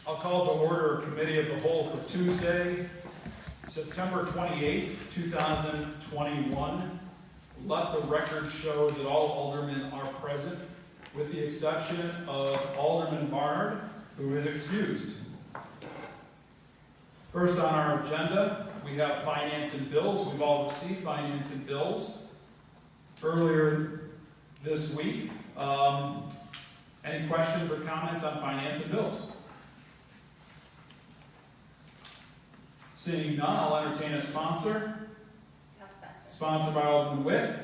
I'll call to order Committee of the Whole for Tuesday, September 28th, 2021. Let the record show that all aldermen are present, with the exception of Alderman Barnard, who is excused. First on our agenda, we have finance and bills. We've all received finance and bills earlier this week. Any questions or comments on finance and bills? Seeing none, I'll entertain a sponsor. Sponsored by Alderman Witt.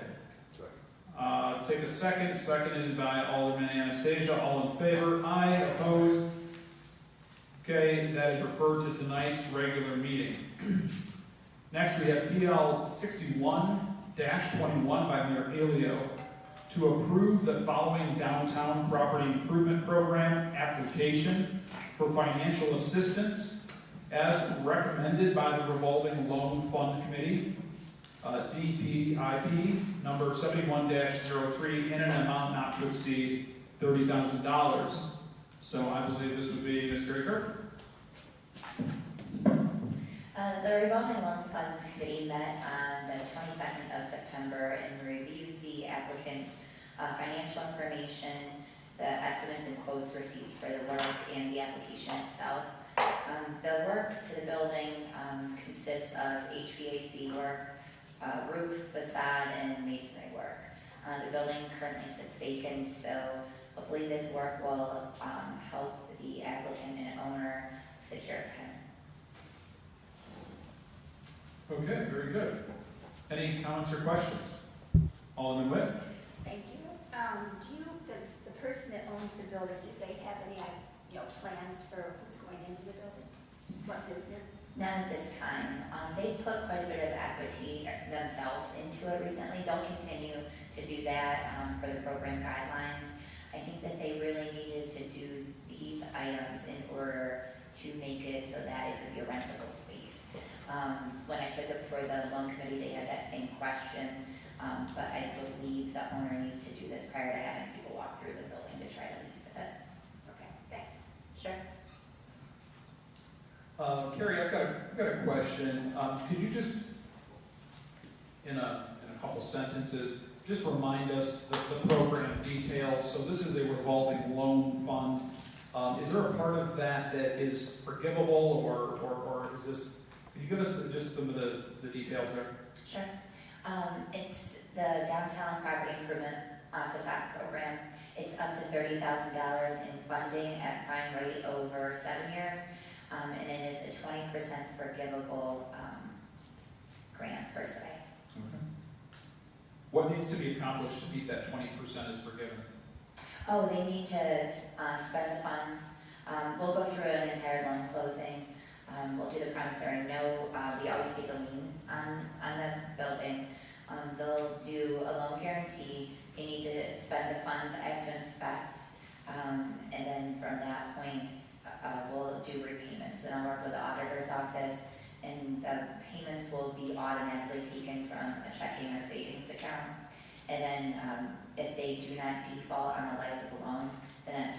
Take a second, seconded by Alderman Anastasia. All in favor? Aye. Opposed? Okay, that is referred to tonight's regular meeting. Next, we have PL 61-21 by Mayor Paleo to approve the following downtown property improvement program application for financial assistance as recommended by the Revolving Loan Fund Committee, DPIP number 71-03, in an amount not to exceed $30,000. So I believe this would be Ms. Kirker. The Revolving Loan Fund Committee met on the 22nd of September and reviewed the applicant's financial information, the estimates and quotes received for the work, and the application itself. The work to the building consists of HVAC work, roof, facade, and masonry work. The building currently sits vacant, so hopefully this work will help the applicant and owner secure a tenant. Okay, very good. Any comments or questions? Alderman Witt? Thank you. Does the person that owns the building, do they have any, plans for who's going into the building? What business? Not at this time. They put quite a bit of equity themselves into it recently. They'll continue to do that for the program guidelines. I think that they really needed to do these items in order to make it so that it could be a rentable space. When I took it for the loan committee, they had that same question, but I believe the owner needs to do this prior to having people walk through the building to try to lease it. Okay, thanks. Sure. Carrie, I've got a question. Could you just, in a couple sentences, just remind us the program details? So this is a revolving loan fund. Is there a part of that is forgivable, or is this? Can you give us just some of the details there? Sure. It's the downtown property improvement facade program. It's up to $30,000 in funding at prime rate over 7 years. And it is a 20% forgivable grant per se. Okay. What needs to be accomplished to meet that 20% is forgiven? Oh, they need to spend the funds. We'll go through an entire loan closing. We'll do the promissory note. We always take a lien on the building. They'll do a loan guarantee. They need to spend the funds I have to inspect. And then from that point, we'll do repayments. And I'll work with the auditor's office, and the payments will be automatically taken from a checking or savings account. And then if they do not default on the life of the loan, then 20%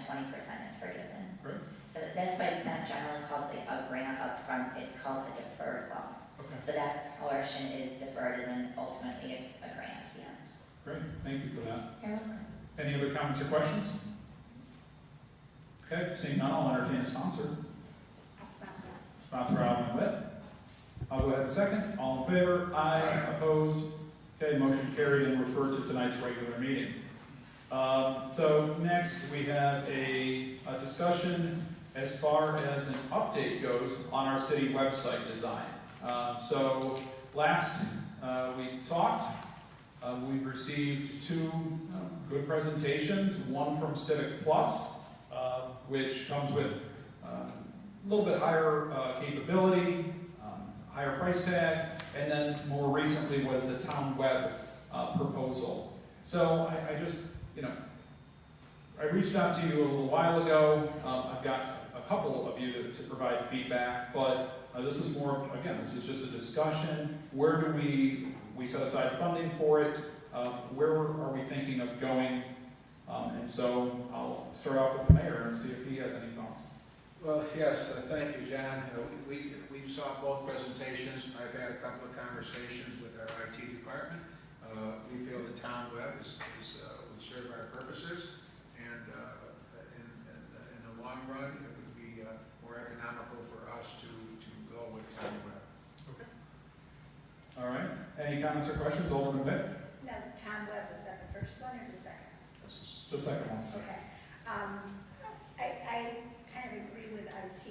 is forgiven. Great. So that's why it's not generally called like a grant up front, it's called a deferred loan. Okay. So that portion is deferred and then ultimately it's a grant at the end. Great. Thank you for that. You're welcome. Any other comments or questions? Okay, seeing none, I'll entertain a sponsor. I'll sponsor. Sponsor Alderman Witt. I'll go ahead and second. All in favor? Aye. Opposed? Okay, motion carried and referred to tonight's regular meeting. So next we have a discussion as far as an update goes on our city website design. So last we talked, we've received two good presentations, one from Civic Plus, which comes with a little bit higher capability, higher price tag, and then more recently was the town web proposal. So I just, I reached out to you a little while ago. I've got a couple of you to provide feedback, but this is more, again, this is just a discussion. Where do we set aside funding for it? Where are we thinking of going? And so I'll start off with the mayor and see if he has any thoughts. Well, yes, thank you, John. We saw both presentations. I've had a couple of conversations with our IT department. We feel the town web would serve our purposes, and in the long run, it would be more economical for us to go with town web. Okay. All right. Any comments or questions? Alderman Witt? Now, the town web, was that the first one or the second? This is the second one. Okay. I kind of agree with IT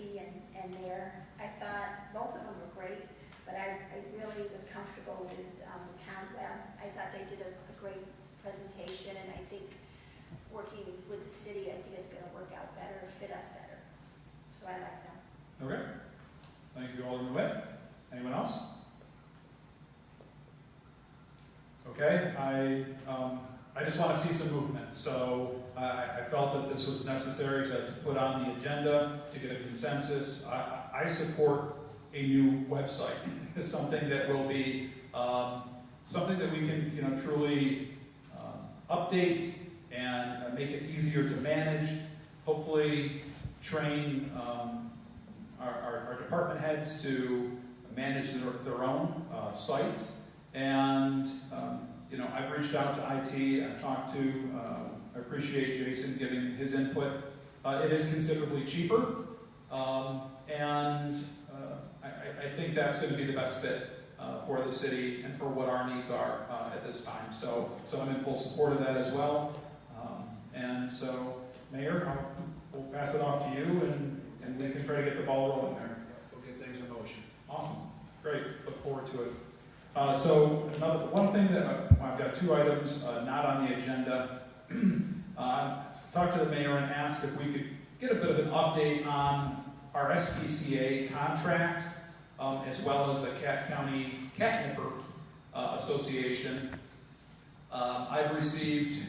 and Mayor. I thought both of them were great, but I really was comfortable with the town web. I thought they did a great presentation, and I think working with the city, I think it's going to work out better, fit us better. So I like them. Okay. Thank you, Alderman Witt. Anyone else? Okay, I just want to see some movement. So I felt that this was necessary to put on the agenda to get a consensus. I support a new website. It's something that will be something that we can truly update and make it easier to manage. Hopefully, train our department heads to manage their own sites. And I've reached out to IT. I've talked to. I appreciate Jason giving his input. It is considerably cheaper, and I think that's going to be the best fit for the city and for what our needs are at this time. So I'm in full support of that as well. And so, Mayor, we'll pass it off to you, and we can try to get the ball rolling there. We'll get things in motion. Awesome. Great. Look forward to it. So one thing that I've got two items not on the agenda. Talked to the mayor and asked if we could get a bit of an update on our SPCA contract, as well as the Cat County Catnipper Association. I've received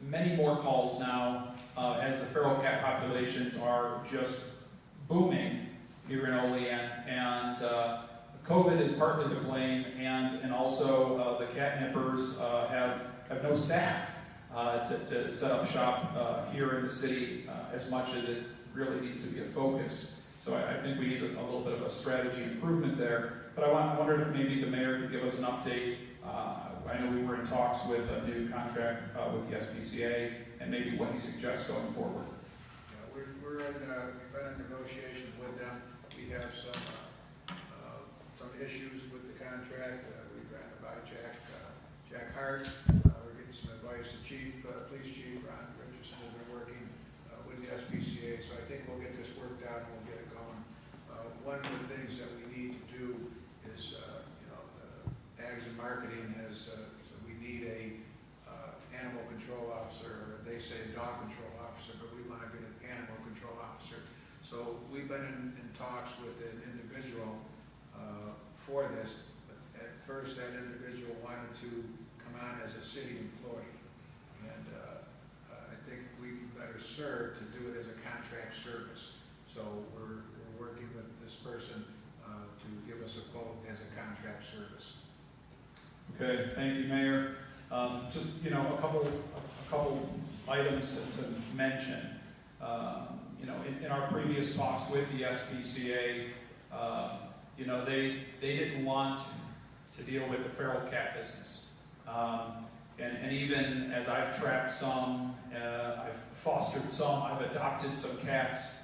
many more calls now as the feral cat populations are just booming here in Olean, and COVID is partly to blame, and also the catnippers have no staff to set up shop here in the city as much as it really needs to be a focus. So I think we need a little bit of a strategy improvement there. But I wondered if maybe the mayor could give us an update. I know we were in talks with a new contract with the SPCA, and maybe what he suggests going forward. Yeah, we've been in negotiations with them. We have some issues with the contract. We ran it by Jack Hart. We're getting some advice. The police chief, Ron Richardson, has been working with the SPCA, so I think we'll get this worked out and we'll get it going. One of the things that we need to do is, Ags and Marketing has, so we need a animal control officer, or they say dog control officer, but we want to get an animal control officer. So we've been in talks with an individual for this. But at first, that individual wanted to come on as a city employee, and I think we'd be better served to do it as a contract service. So we're working with this person to give us a quote as a contract service. Okay, thank you, Mayor. Just a couple items to mention. In our previous talks with the SPCA, they didn't want to deal with the feral cat business. And even as I've tracked some, I've fostered some, I've adopted some cats.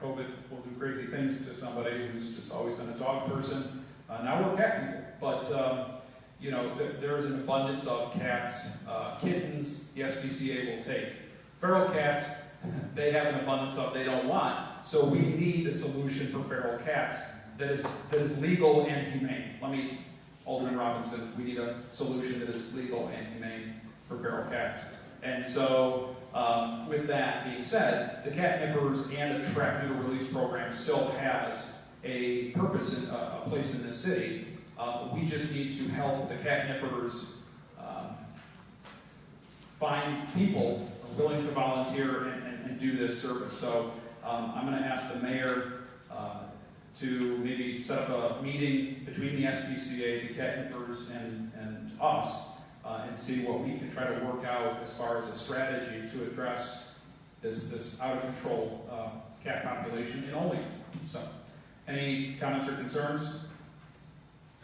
COVID will do crazy things to somebody who's just always been a dog person. Now we're cat people. But, there's an abundance of cats. Kittens, the SPCA will take. Feral cats, they have an abundance of they don't want. So we need a solution for feral cats that is legal and humane. Alderman Robinson, we need a solution that is legal and humane for feral cats. And so, with that being said, the catnippers and the trap neuter release program still has a purpose, a place in the city. We just need to help the catnippers find people willing to volunteer and do this service. So I'm going to ask the mayor to maybe set up a meeting between the SPCA, the catnippers, and us, and see what we can try to work out as far as a strategy to address this out of control cat population in Olean. So, any comments or concerns?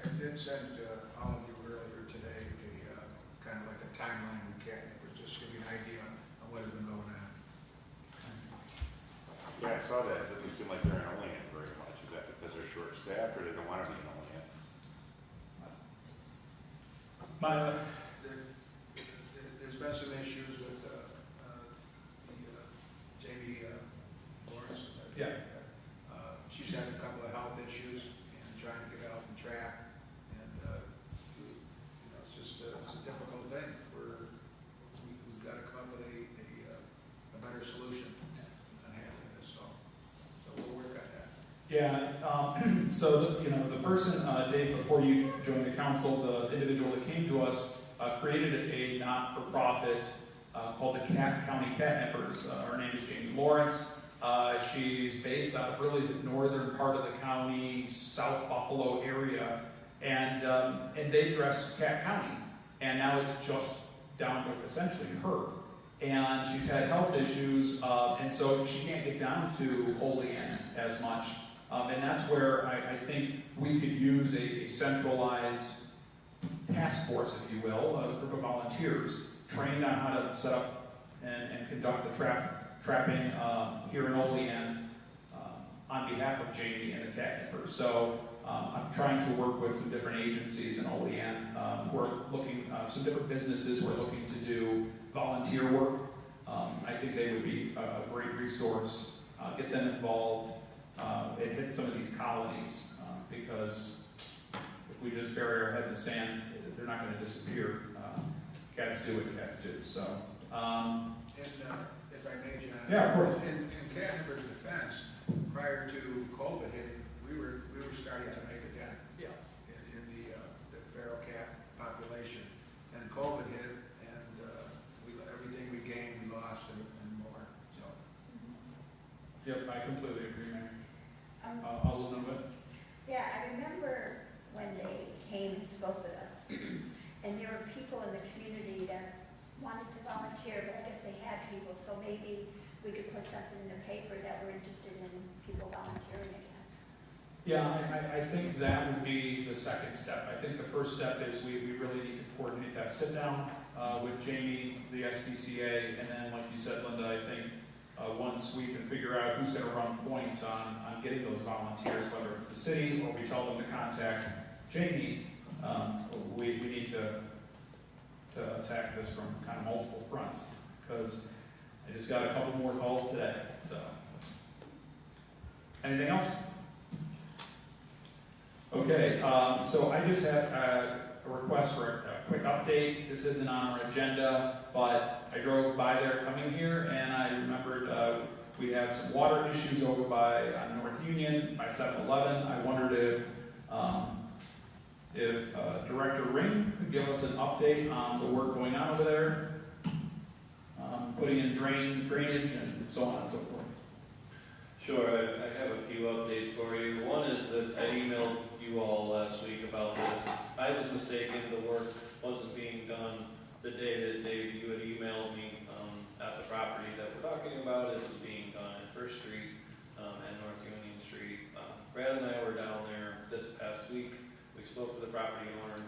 I did send all of you earlier today a kind of like a timeline we can, just give you an idea on what has been going on. Yeah, I saw that. It doesn't seem like they're in Olean very much. Is that because they're short-staffed or they don't want to be in Olean? There's been some issues with Jamie Lawrence. Yeah. She's had a couple of health issues and trying to get out and track. And, it's just, it's a difficult thing. We've got to come up with a better solution on handling this, so we'll work on that. Yeah, so, the person, Dave, before you joined the council, the individual that came to us created a not-for-profit called the County Catnippers. Her name is Jamie Lawrence. She's based out of really the northern part of the county, South Buffalo area, and they dress Cat County. And now it's just down to essentially her. And she's had health issues, and so she can't get down to Olean as much. And that's where I think we could use a centralized task force, if you will, a group of volunteers trained on how to set up and conduct the trapping here in Olean on behalf of Jamie and the Catnippers. So I'm trying to work with some different agencies in Olean. We're looking, some different businesses who are looking to do volunteer work. I think they would be a great resource. Get them involved and hit some of these colonies because if we just bury our head in the sand, they're not going to disappear. Cats do what cats do. So. And if I may, John. Yeah, of course. In Catnipper's defense, prior to COVID hitting, we were starting to make a dent. Yeah. In the feral cat population, and COVID hit, and everything we gained, we lost, and more. So. Yep, I completely agree, Mayor. I'll look into it. Yeah, I remember when they came and spoke with us, and there were people in the community that wanted to volunteer, but I guess they had people, so maybe we could put something in the paper that we're interested in people volunteering again. Yeah, I think that would be the second step. I think the first step is we really need to coordinate that sit down with Jamie, the SPCA, and then, like you said, Linda, I think once we can figure out who's going to run point on getting those volunteers, whether it's the city or we tell them to contact Jamie, we need to attack this from kind of multiple fronts, because I just got a couple more calls today. So, anything else? Okay, so I just have a request for a quick update. This isn't on our agenda, but I drove by there coming here, and I remembered we have some water issues over by on North Union by 7-Eleven. I wondered if Director Ring could give us an update on the work going on over there, putting in drainage and so on and so forth. Sure, I have a few updates for you. One is that I emailed you all last week about this. I was mistaken, the work wasn't being done the day that Dave, you had emailed me at the property that we're talking about. It was being done at First Street and North Union Street. Brad and I were down there this past week. We spoke with the property owner,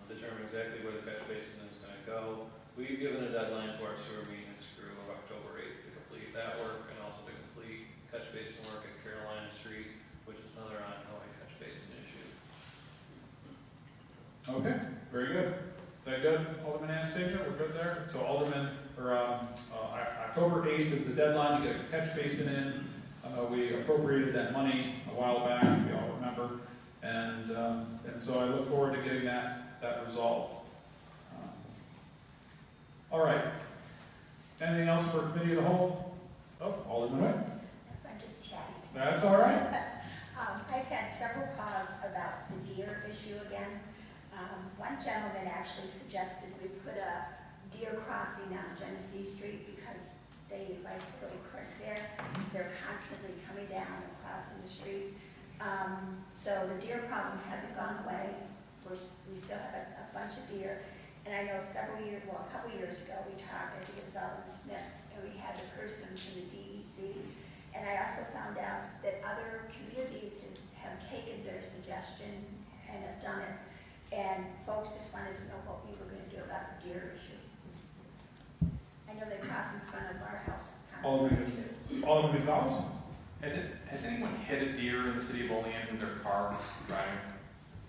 determined exactly where the catch basin is going to go. We've given a deadline to our sewer maintenance crew of October 8th to complete that work and also to complete catch basin work at Carolina Street, which is another ongoing catch basin issue. Okay, very good. Is that good, Alderman Anastasia? We're good there? So October 8th is the deadline to get a catch basin in. We appropriated that money a while back, if you all remember. And so I look forward to getting that resolved. All right. Anything else for committee of the whole? Oh, Alderman White. Yes, I'm just chatting. That's all right. I've had several calls about the deer issue again. One gentleman actually suggested we put a deer crossing on Genesee Street because they like the little creek there. They're constantly coming down and crossing the street. So the deer problem hasn't gone away. We still have a bunch of deer. And I know a couple years ago, we talked, I think it was Alderman Smith, and we had the person from the DEC, And I also found out that other communities have taken their suggestion and have done it. And folks just wanted to know what we were going to do about the deer issue. I know they cross in front of our house constantly too. Alderman Gonzalez? Has anyone hit a deer in the city of Olean with their car driving?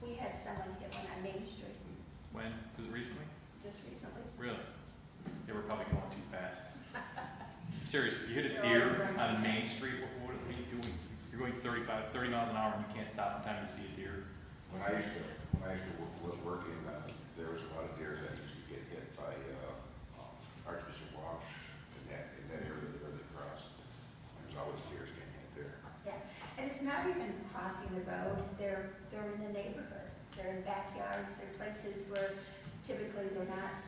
We had someone hit one on Main Street When? Was it recently? just recently. Really? They were probably going too fast. Seriously, you hit a deer on Main Street, what are you doing? You're going 30 miles an hour and you can't stop in time to see a deer. When I used to was working, there was a lot of deer that used to get hit by Archbishop Walsh in that area there they crossed. There's always deer getting hit there. And it's not even crossing the road, they're in the neighborhood. They're in backyards, they're places where typically they're not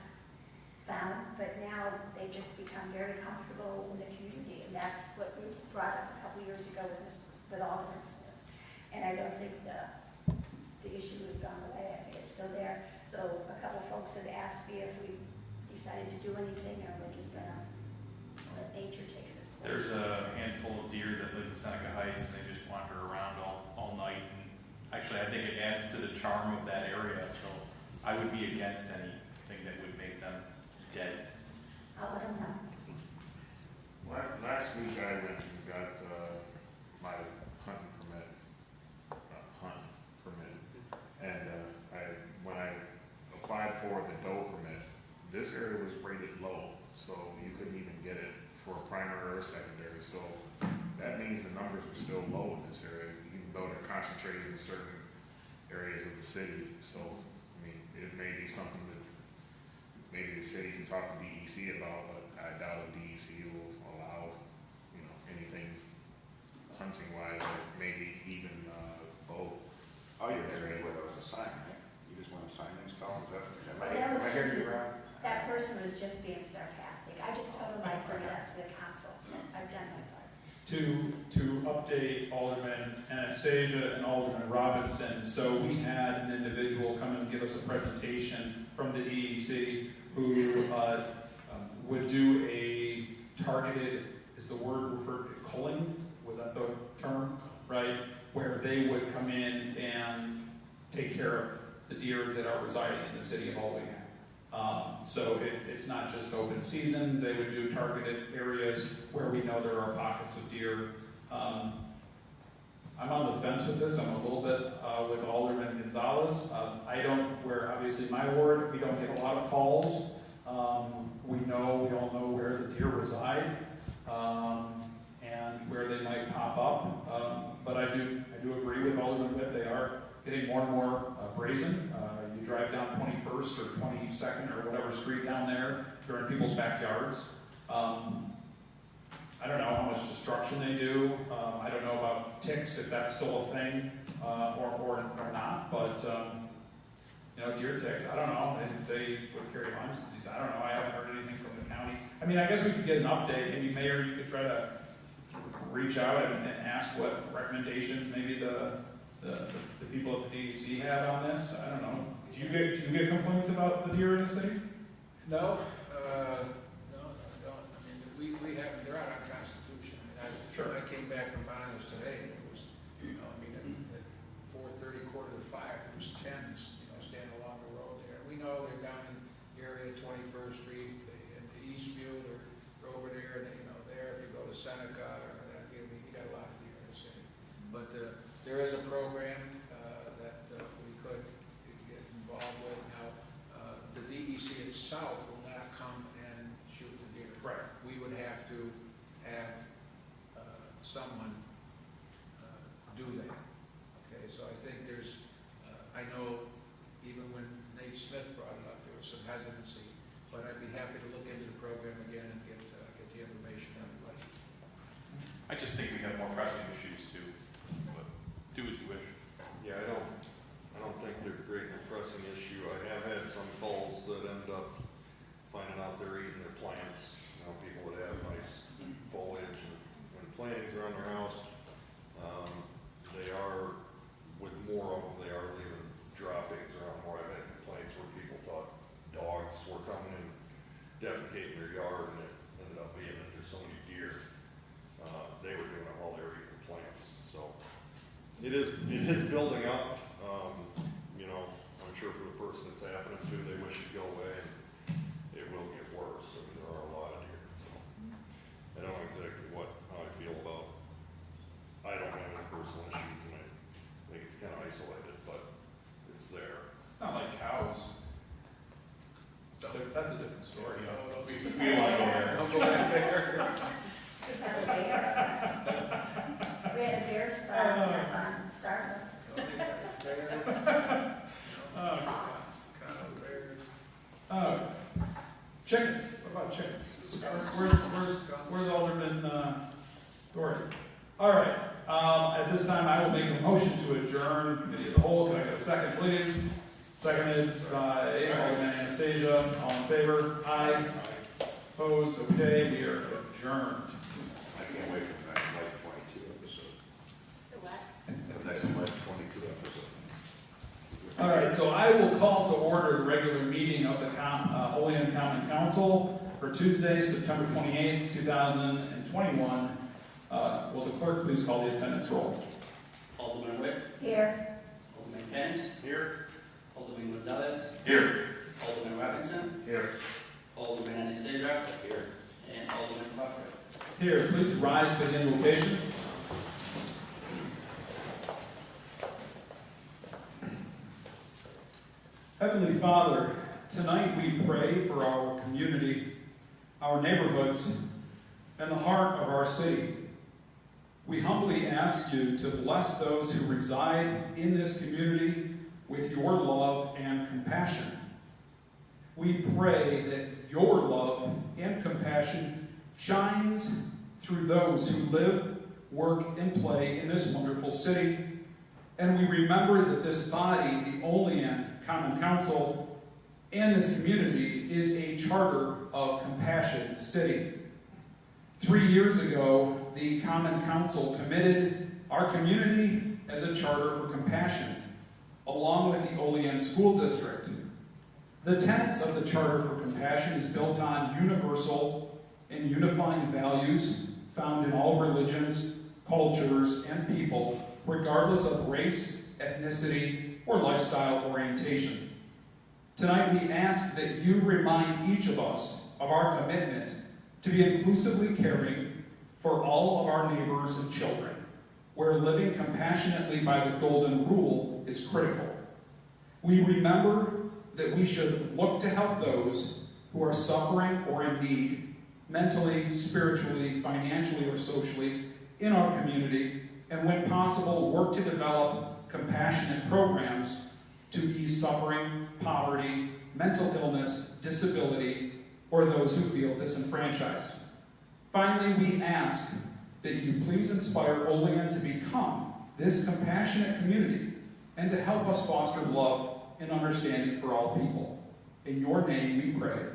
found, but now they just become very comfortable in the community. And that's what we brought up a couple years ago with Alderman Smith. And I don't think the issue has gone away. I think it's still there. So a couple folks have asked me if we decided to do anything or we're just gonna let nature take its course. There's a handful of deer that live in Seneca Heights and they just wander around all night. And actually, I think it adds to the charm of that area. So I would be against anything that would make them dead. I'll let them know. Last week I went and got my hunting permit, and when I applied for the doe permit, this area was rated low, so you couldn't even get it for primary or secondary. So that means the numbers were still low in this area, even though they're concentrated in certain areas of the city. So I mean, it may be something that maybe the city can talk to DEC about, but I doubt if DEC will allow, anything hunting-wise, or maybe even bow. Oh, you're right, well, that was a sign, right? You just want to sign these columns up? That was Am I hearing you wrong? That person was just being sarcastic. I just told him I'd bring it up to the council. I've done my part. To update Alderman Anastasia and Alderman Robinson, so we had an individual come and give us a presentation from the DEC who would do a targeted, is the word referred to, culling? Was that the term? Right? Where they would come in and take care of the deer that are residing in the city of Olean. So it's not just open season, they would do targeted areas where we know there are pockets of deer. I'm on the fence with this, I'm a little bit with Alderman Gonzalez. Where obviously my ward, we don't get a lot of calls. We all know where the deer reside and where they might pop up. But I do agree with Alderman Witt, they are getting more and more brazen. You drive down 21st or 22nd or whatever street down there, they're in people's backyards. I don't know how much destruction they do. I don't know about ticks, if that's still a thing or not, but deer ticks, I don't know. They would carry Lyme's disease. I don't know. I haven't heard anything from the county. I mean, I guess we could get an update. Maybe Mayor, you could try to reach out and ask what recommendations maybe the people at the DEC have on this. I don't know. Do you get complaints about the deer in the city? No, I don't. I mean, we have, they're out on Constitution. I mean, Sure. I came back from Bonner's today, and it was, at 4:30, 4:45, there was tens, standing along the road there. We know they're down in the area, 21st Street, at the Eastview, they're over there, and there, if you go to Seneca, you got a lot of deer in the city. But there is a program that we could get involved with. Now, the DEC itself will not come and shoot the deer. Right. We would have to have someone do that. Okay, so I think I know even when Nate Smith brought it up, there was some hesitancy, but I'd be happy to look into the program again and get the information to everybody. I just think we have more pressing issues too, but do as you wish. Yeah, I don't think they're creating a pressing issue. I have had some calls that end up finding out they're eating their plants. People that have nice foliage and when plantings around their house, they are, with more of them, they are leaving droppings around more. I've had complaints where people thought dogs were coming and defecating their yard and it ended up being that there's so many deer. They were doing a it is building up, you know, I'm sure for the person it's happening to, they wish it'd go away, and it will get worse, I mean, there are a lot of deer, so. I don't know exactly how I feel about, I don't have any personal issues, and I think it's kind of isolated, but it's there. It's not like cows. That's a different story. We don't want to go there. Don't go back there. We have a bear. We had a bear spot on Starbucks. Chickens, what about chickens? Where's Alderman Doherty? All right, at this time, I will make a motion to adjourn committee as a whole. Can I get a second, please? Seconded by Alderman Anastasia. All in favor? Aye. Opposed? Okay, we are adjourned. I can't wait for the next Mike 22 episode. The what? The next Mike 22 episode. All right, so I will call to order the regular meeting of the Olean Common Council for Tuesday, September 28th, 2021. Will the clerk please call the attendance roll? Alderman Witt, Here. Alderman Pence, Here. Alderman Gonzalez, Here. Alderman Robinson, Here. Alderman Anastasia, here, and Alderman Crawford. Here, please rise for the invocation. Heavenly Father, tonight we pray for our community, our neighborhoods, and the heart of our city. We humbly ask you to bless those who reside in this community with your love and compassion. We pray that your love and compassion shines through those who live, work, and play in this wonderful city. And we remember that this body, the Olean Common Council, and this community is a charter of compassion city. 3 years ago, the Common Council committed our community as a charter for compassion, along with the Olean School District. The tenets of the Charter for Compassion is built on universal and unifying values found in all religions, cultures, and people, regardless of race, ethnicity, or lifestyle orientation. Tonight we ask that you remind each of us of our commitment to be inclusively caring for all of our neighbors and children, where living compassionately by the golden rule is critical. We remember that we should look to help those who are suffering or in need, mentally, spiritually, financially, or socially, in our community, and when possible, work to develop compassionate programs to ease suffering, poverty, mental illness, disability, or those who feel disenfranchised. Finally, we ask that you please inspire Olean to become this compassionate community and to help us foster love and understanding for all people. In your name we pray.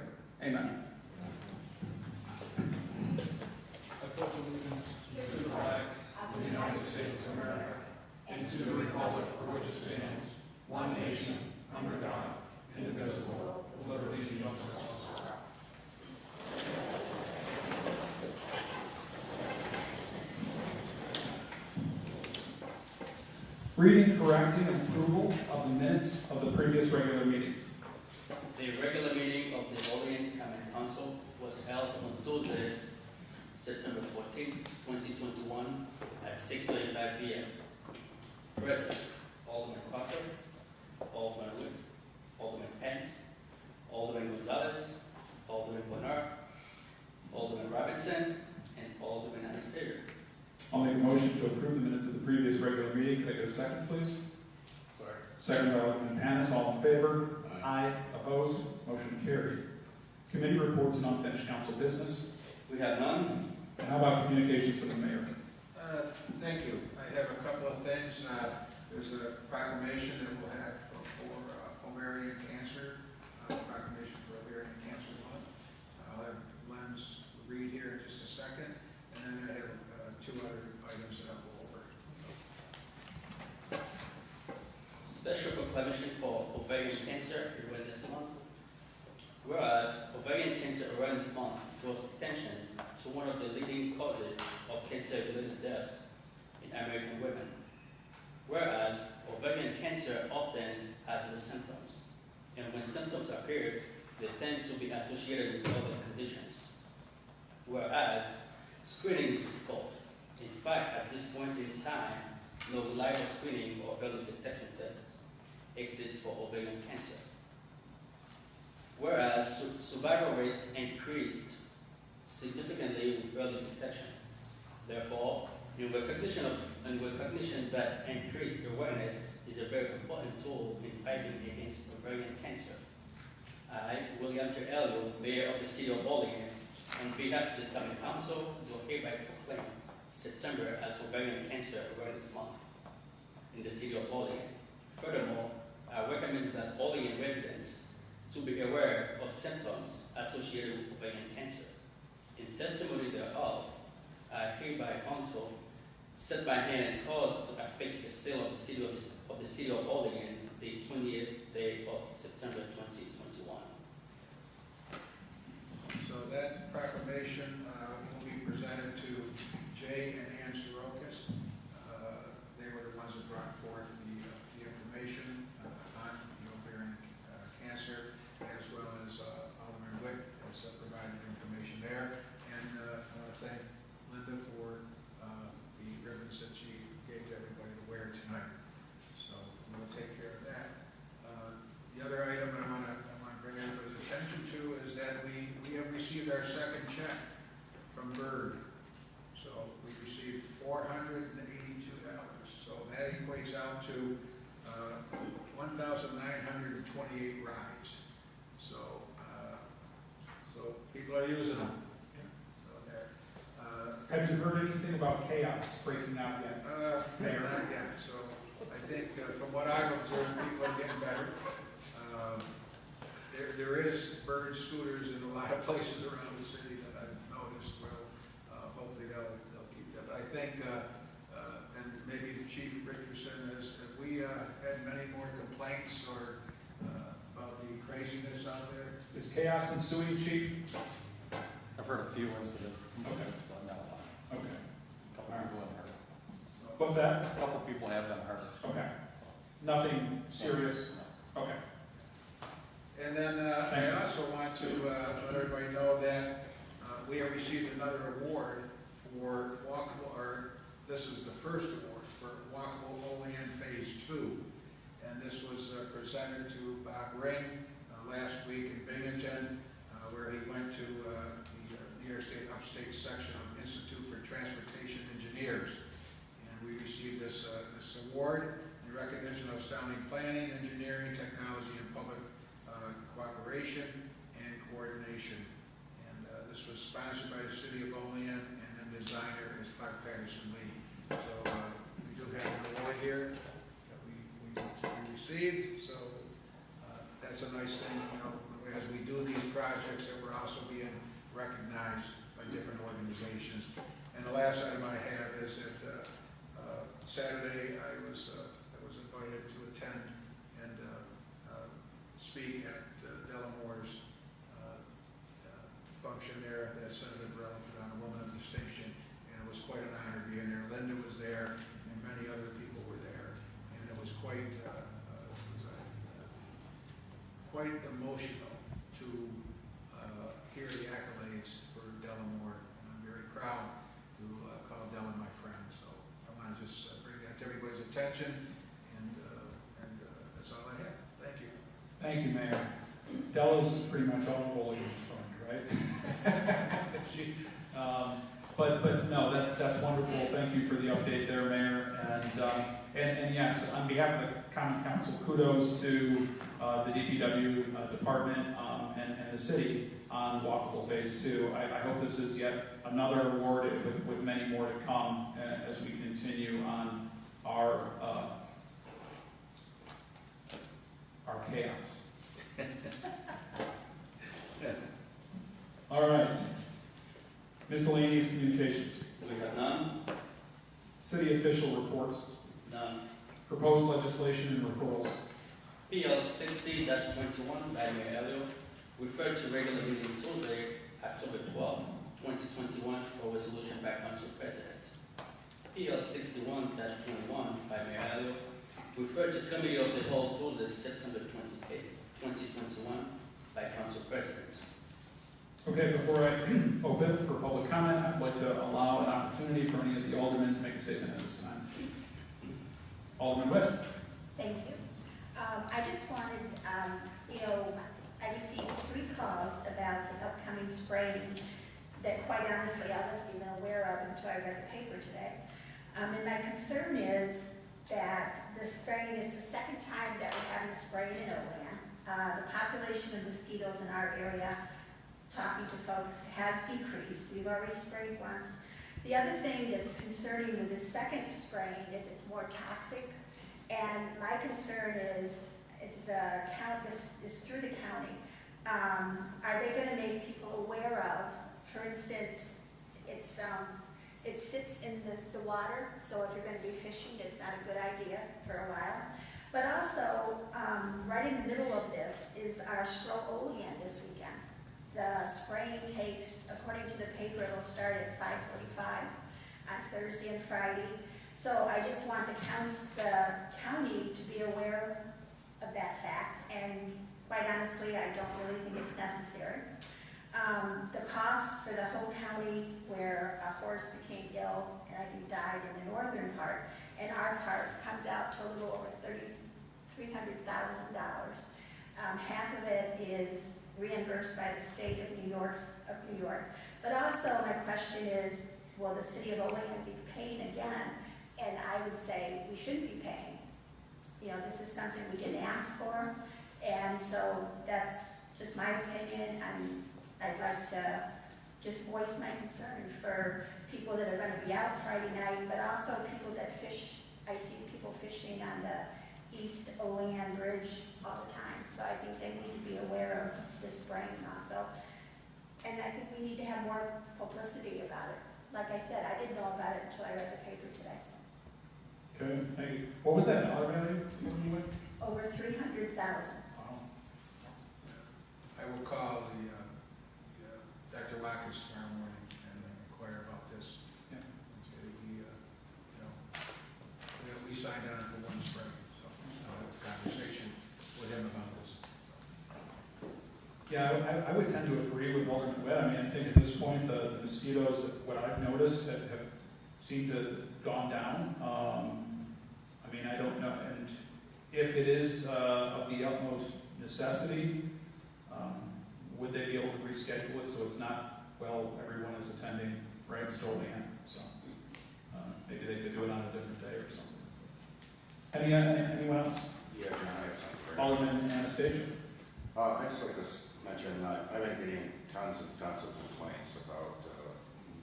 Amen. I pledge allegiance to the flag of the United States of America and to the republic for which it stands, one nation, under God, indivisible, with liberty and justice for all. Reading, correcting, and approval of the minutes of the previous regular meeting. The regular meeting of the Olean Common Council was held on Tuesday, September 14, 2021, at 6:35 p.m. Present, Alderman Crawford, Alderman Witt, Alderman Pence, Alderman Gonzalez, Alderman Bonner, Alderman Robinson, and Alderman Anastasia. I'll make a motion to approve the minutes of the previous regular meeting. Can I get a second, please? Sorry. Second by Alderman Panis. All in favor? Aye. Opposed? Motion carried. Committee reports and unfinished council business. We have none. And how about communications from the mayor? Thank you. I have a couple of things. There's a proclamation that we'll have for ovarian cancer, proclamation for ovarian cancer month. I'll have Len's read here in just a second, and then I have two other items that I'll go over. Special proclamation for ovarian cancer awareness month. Whereas ovarian cancer awareness month draws attention to one of the leading causes of cancer-related deaths in American women. Whereas ovarian cancer often has the symptoms, and when symptoms appear, they tend to be associated with other conditions. Whereas screening is difficult. In fact, at this point in time, no reliable screening or early detection tests exist for ovarian cancer. Whereas survival rates increased significantly with early detection. Therefore, in recognition that increased awareness is a very important tool in fighting against ovarian cancer. I, William J. Elliott, Mayor of the City of Olean, on behalf of the Common Council, do hereby proclaim September as Ovarian Cancer Awareness Month in the City of Olean. Furthermore, I recommend that Olean residents to be aware of symptoms associated with ovarian cancer. In testimony thereof, I hereby until set my hand and cause to affix the seal of the City of Olean, the 20th day of September 2021. So that proclamation will be presented to Jay and Ann Sorokas. They were the ones that brought forth the information on the ovarian cancer, as well as Alderman Wick has provided information there. And thank Linda for the ribbons that she gave to everybody to wear tonight. So we'll take care of that. The other item I want to bring everybody's attention to is that we have received our second check from Bird. So we received $482. So that equates out to 1,928 rides. So people are using them. So there. Have you heard anything about chaos breaking out yet? Mayor, not yet. So I think from what I've observed, people are getting better. There is Bird scooters in a lot of places around the city that I've noticed. Well, hopefully they'll keep that. But I think, and maybe Chief Richardson, have we had many more complaints or about the craziness out there? Is chaos ensuing, Chief? I've heard a few incidents, but not a lot. Okay. A couple people have hurt. What's that? A couple people have been hurt. Okay. Nothing serious? Okay. And then I also want to let everybody know that we have received another award for Walkable Art. This is the first award for Walkable Olean Phase 2. And this was presented to Bob Ring last week in Binghamton, where he went to the New York State Upstate section of Institute for Transportation Engineers. And we received this award in recognition of astounding planning, engineering, technology, and public cooperation and coordination. And this was sponsored by the City of Olean, and then the designer is Clark Patterson Lee. So we do have an award here that we received. So that's a nice thing, you know, as we do these projects, that we're also being recognized by different organizations. And the last item I have is that Saturday I was invited to attend and speak at Delamore's function there that Senator Burrell put on, a Woman of Distinction, and it was quite an honor being there. Linda was there, and many other people were there, and it was quite emotional to hear the accolades for Delamore, and I'm very proud to call Della my friend. So I want to just bring that to everybody's attention, and that's all I have. Thank you. Thank you, Mayor. Della's pretty much all of Olean's fund, right? But no, that's wonderful. Thank you for the update there, Mayor. And yes, on behalf of the Common Council, kudos to the DPW department and the city on Walkable Phase 2. I hope this is yet another award with many more to come as we continue on our chaos. All right. Miscellaneous communications. We have none? City official reports. None. Proposed legislation and referrals. PL 60-21 by Mayor Elliott, referred to regular meeting Tuesday, October 12, 2021 for resolution by Council President. PL 61-21 by Mayor referred to Committee of the Whole Tuesday, September 28, 2021 by Council President. Okay, before I open for public comment, I'd like to allow an opportunity for any of the aldermen to make a statement at this time. Alderman Witt. Thank you. I just wanted, I received 3 calls about the upcoming spraying that quite honestly I wasn't even aware of until I read the paper today. And my concern is that the spraying is the second time that we're having a spraying in Olean. The population of mosquitoes in our area, talking to folks, has decreased. We've already sprayed once. The other thing that's concerning with the second spraying is it's more toxic. And my concern is the count, this is through the county. Are they going to make people aware of, for instance, it sits in the water, so if you're going to be fishing, it's not a good idea for a while. But also, right in the middle of this is our Olean this weekend. The spraying takes, according to the paper, it'll start at 5:45 on Thursday and Friday. So I just want the county to be aware of that fact, and quite honestly, I don't really think it's necessary. The cost for the whole county, where a horse became ill and I think died in the northern part, and our part comes out to a little over $300,000. Half of it is reimbursed by the state of New York. But also my question is, will the city of Olean be paying again? And I would say we shouldn't be paying. This is something we didn't ask for, and so that's just my opinion, and I'd like to just voice my concern for people that are going to be out Friday night, but also people that fish. I see people fishing on the East Olean Bridge all the time, so I think they need to be aware of the spraying also. And I think we need to have more publicity about it. Like I said, I didn't know about it until I read the paper today. Okay, thank you. What was that dollar value? Over 300,000. Wow. I will call Dr. Watkins tomorrow morning and inquire about this. Yeah. We signed on for one spray, so I'll have a conversation with him about this. Yeah, I would tend to agree with Alderman Witt. I mean, I think at this point, the mosquitoes, what I've noticed, have seemed to have gone down. I mean, I don't know, and if it is of the utmost necessity, would they be able to reschedule it so it's not, well, everyone is attending, right, Olean, so maybe they could do it on a different day or something. Anyone else? Yeah, I have something. Alderman Anastasia? I'd just like to mention, I've been getting tons and tons of complaints about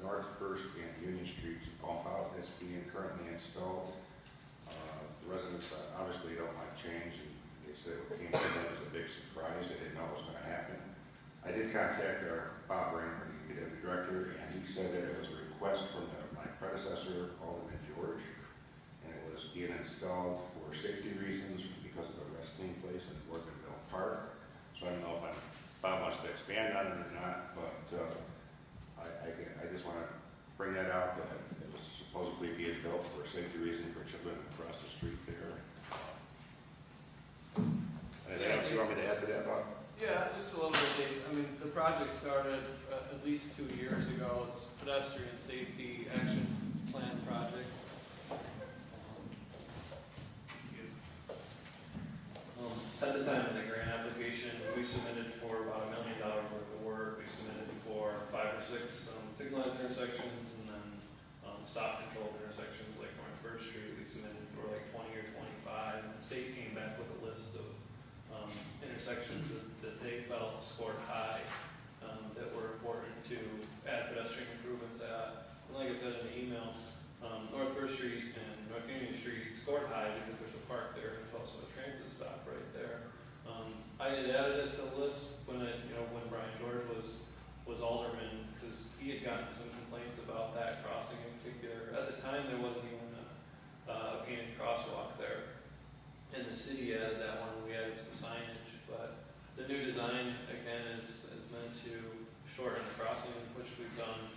North First and Union Streets pump out that's being currently installed. The residents obviously don't like change, and they said what came to them was a big surprise. They didn't know what was going to happen. I did contact our Bob Raymond, the executive director, and he said that it was a request from my predecessor, Alderman George, and it was being installed for safety reasons because of the resting place in Ortonville Park. So I don't know if Bob wants to expand on it or not, but I just want to bring that out, that it was supposedly being built for a safety reason for children across the street there. Anything else you want me to add to that, Bob? Yeah, just a little bit, Dave. I mean, the project started at least 2 years ago. It's a pedestrian safety action plan project. At the time of the grant application, we submitted for about $1 million worth of work. We submitted for 5 or 6 signalized intersections, and then stop controlled intersections like North First Street. We submitted for like 20 or 25, and the state came back with a list of intersections that they felt scored high, that were important to add pedestrian improvements at. And like I said in the email, North First Street and North Union Street scored high because there's a park there and there's also a transit stop right there. I had added it to the list when Brian George was alderman, because he had gotten some complaints about that crossing in particular. At the time, there wasn't even a painted crosswalk there. And the city added that one, and we added some signage. But the new design, again, is meant to shorten the crossing, which we've done.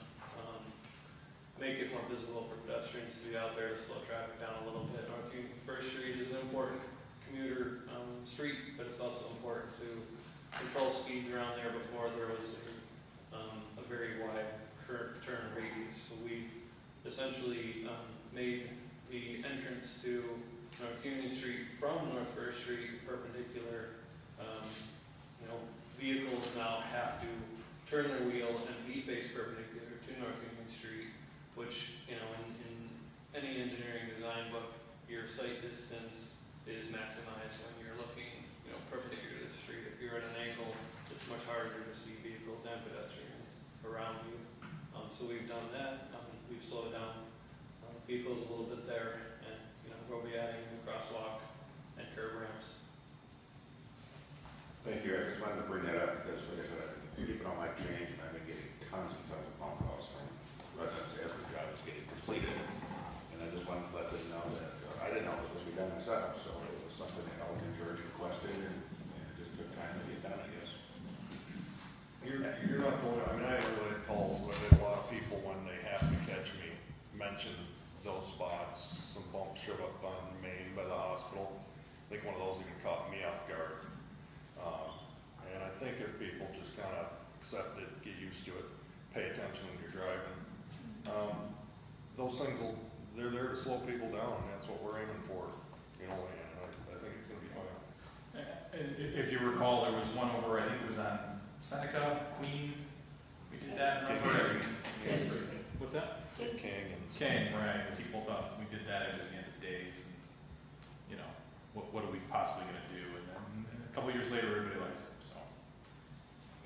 make it more visible for pedestrians to be out there to slow traffic down a little bit. North Union First Street is an important commuter street, but it's also important to control speeds around there. Before there was a very wide turn radius. So we essentially made the entrance to North Union Street from North First Street perpendicular. Vehicles now have to turn their wheel and be faced perpendicular to North Union Street, which, in any engineering design book, your sight distance is maximized when you're looking, perpendicular to the street. If you're at an angle, it's much harder to see vehicles and pedestrians around you. So we've done that. We've slowed down vehicles a little bit there, and we'll be adding the crosswalk and curb ramps. Thank you. I just wanted to bring that up because, like I said, I've been keeping all my change, and I've been getting tons and tons of phone calls from residents as the job is getting completed. And I just wanted to let them know that I didn't know it was supposed to be done myself, so it was something that Olean George requested, and it just took time to get done, I guess. You're not the only, I really had calls with a lot of people when they have to catch me, mention those spots, some bumps showed up on Main by the hospital. I think one of those even caught me off guard. And I think if people just kind of accept it, get used to it, pay attention when you're driving, those things they're there to slow people down, and that's what we're aiming for, and I think it's gonna be fine. And if you recall, there was one over, I think it was on Seneca, Queen, we did that, remember? What's that? Canyons. Right, people thought we did that, it was the end of days, and, what are we possibly gonna do? And then a couple years later, everybody likes it, so.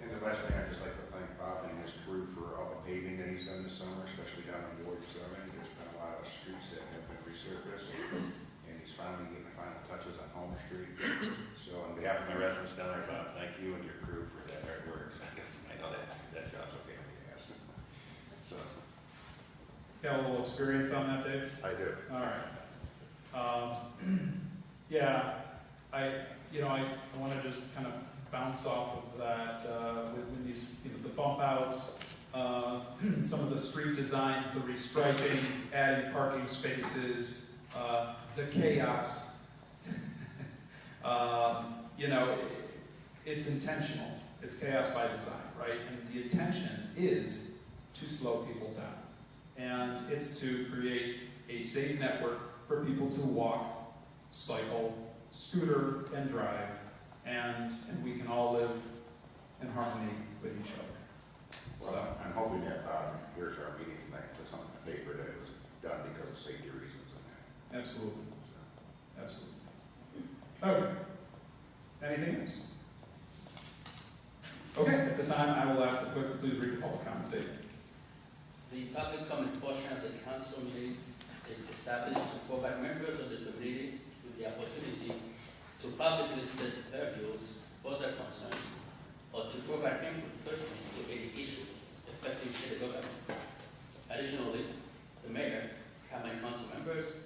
And the last thing, I'd just like to thank Bob and his crew for all the paving that he's done this summer, especially down on Ward 7. There's been a lot of streets that have been resurfaced, and he's finally getting the final touches on Homer Street. So on behalf of my residents down there, Bob, thank you and your crew for that hard work. I know that job's okay with the ass. So. Got a little experience on that, Dave? I do. All right. Yeah, I want to just kind of bounce off of that with these, the bump outs, some of the street designs, the restriping, adding parking spaces, the chaos. It's intentional. It's chaos by design, right? And the intention is to slow people down. And it's to create a safe network for people to walk, cycle, scooter, and drive, and we can all live in harmony with each other. Well, I'm hoping that here's our meeting tonight, put something on paper that it was done because of safety reasons and that. Absolutely. Absolutely. Okay. Anything else? Okay, at this time, I will ask the clerk to please read the public comment statement. The public comment portion of the council meeting is established to provide members of the community with the opportunity to publicly state their views, voice their concerns, or to provide input pertinent to any issue affecting city government. Additionally, the mayor, common council members,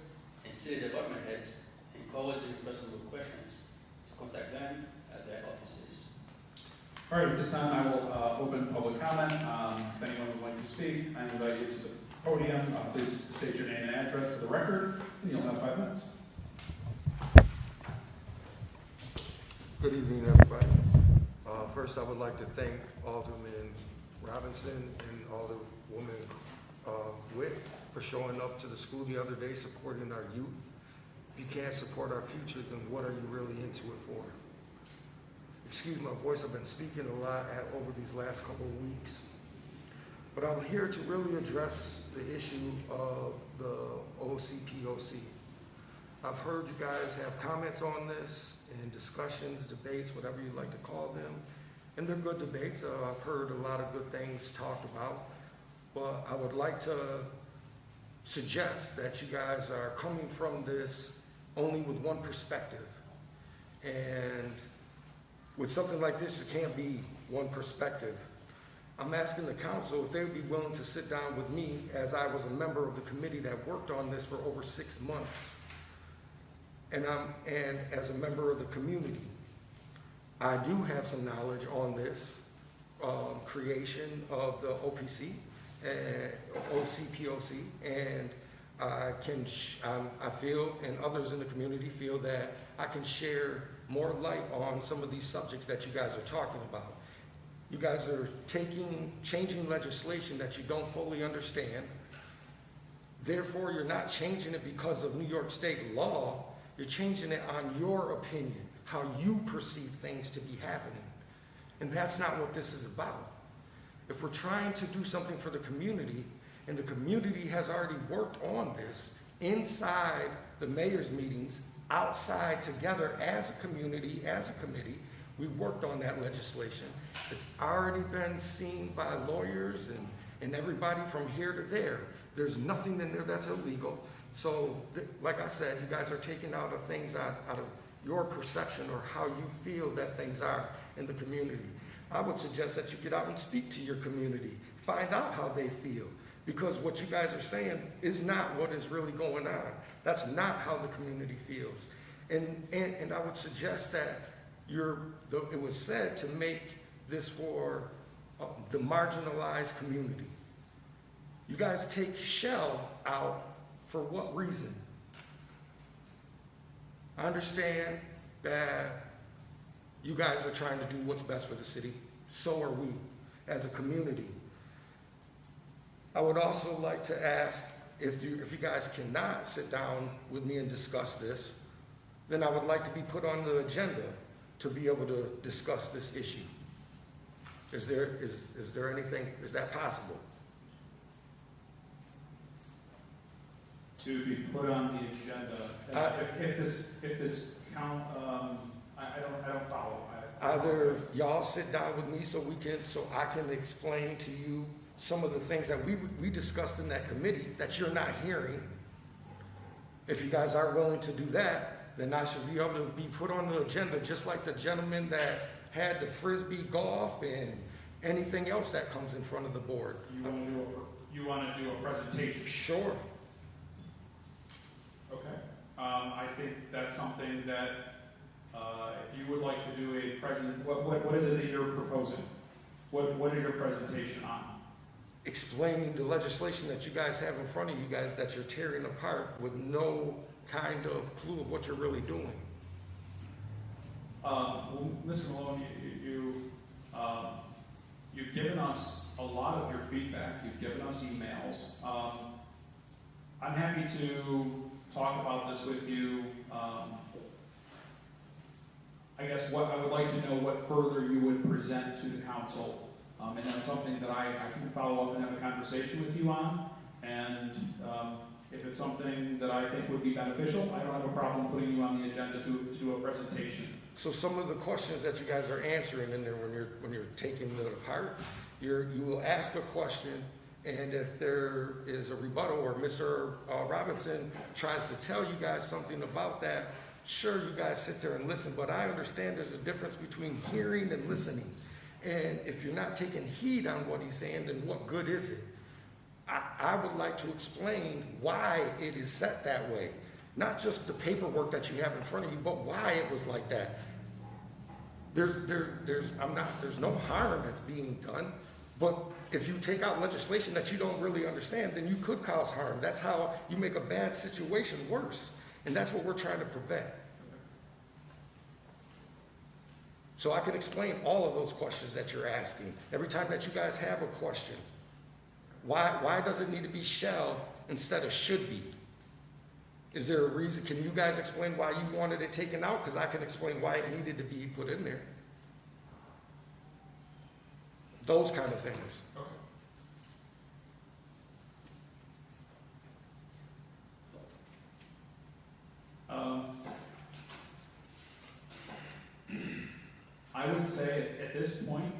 and city department heads encourage any personal questions to contact them at their offices. All right, at this time, I will open public comment. If anyone would like to speak, I invite you to the podium. Please state your name and address for the record, and you'll have 5 minutes. Good evening, everybody. First, I would like to thank Alderman Robinson and Alderwoman Witt for showing up to the school the other day, supporting our youth. If you can't support our future, then what are you really into it for? Excuse my voice, I've been speaking a lot over these last couple of weeks. But I'm here to really address the issue of the OCPOC. I've heard you guys have comments on this and discussions, debates, whatever you like to call them. And they're good debates. I've heard a lot of good things talked about. But I would like to suggest that you guys are coming from this only with one perspective. And with something like this, it can't be one perspective. I'm asking the council if they would be willing to sit down with me, as I was a member of the committee that worked on this for over 6 months. And as a member of the community, I do have some knowledge on this creation of the OPC OCPOC, and I feel, and others in the community feel that I can share more light on some of these subjects that you guys are talking about. You guys are changing legislation that you don't fully understand. Therefore, you're not changing it because of New York State law. You're changing it on your opinion, how you perceive things to be happening. And that's not what this is about. If we're trying to do something for the community, and the community has already worked on this inside the mayor's meetings, outside together as a community, as a committee, we worked on that legislation. It's already been seen by lawyers and everybody from here to there. There's nothing in there that's illegal. So, like I said, you guys are taking out of things out of your perception or how you feel that things are in the community. I would suggest that you get out and speak to your community. Find out how they feel. Because what you guys are saying is not what is really going on. That's not how the community feels. And I would suggest that it was said to make this for the marginalized community. You guys take Shell out for what reason? I understand that you guys are trying to do what's best for the city. So are we as a community. I would also like to ask if you guys cannot sit down with me and discuss this, then I would like to be put on the agenda to be able to discuss this issue. Is there anything, is that possible? To be put on the agenda, if this count, I don't follow. Either y'all sit down with me so I can explain to you some of the things that we discussed in that committee that you're not hearing. If you guys are willing to do that, then I should be able to be put on the agenda just like the gentleman that had the Frisbee golf and anything else that comes in front of the board. You want to do a presentation? Sure. Okay. I think that's something that if you would like to do a what is it that you're proposing? What is your presentation on? Explaining the legislation that you guys have in front of you guys that you're tearing apart with no kind of clue of what you're really doing. Well, Mr. Malone, you've given us a lot of your feedback. You've given us emails. I'm happy to talk about this with you. I guess what I would like to know what further you would present to the council. And that's something that I can follow up and have a conversation with you on. And if it's something that I think would be beneficial, I don't have a problem putting you on the agenda to do a presentation. So some of the questions that you guys are answering in there when you're taking it apart, you will ask a question, and if there is a rebuttal or Mr. Robinson tries to tell you guys something about that, sure, you guys sit there and listen, but I understand there's a difference between hearing and listening. And if you're not taking heed on what he's saying, then what good is it? I would like to explain why it is set that way. Not just the paperwork that you have in front of you, but why it was like that. There's no harm that's being done, but if you take out legislation that you don't really understand, then you could cause harm. That's how you make a bad situation worse. And that's what we're trying to prevent. So I can explain all of those questions that you're asking. Every time that you guys have a question, why does it need to be shall instead of should be? Is there a reason? Can you guys explain why you wanted it taken out? Because I can explain why it needed to be put in there. Those kind of things. Okay. I would say at this point,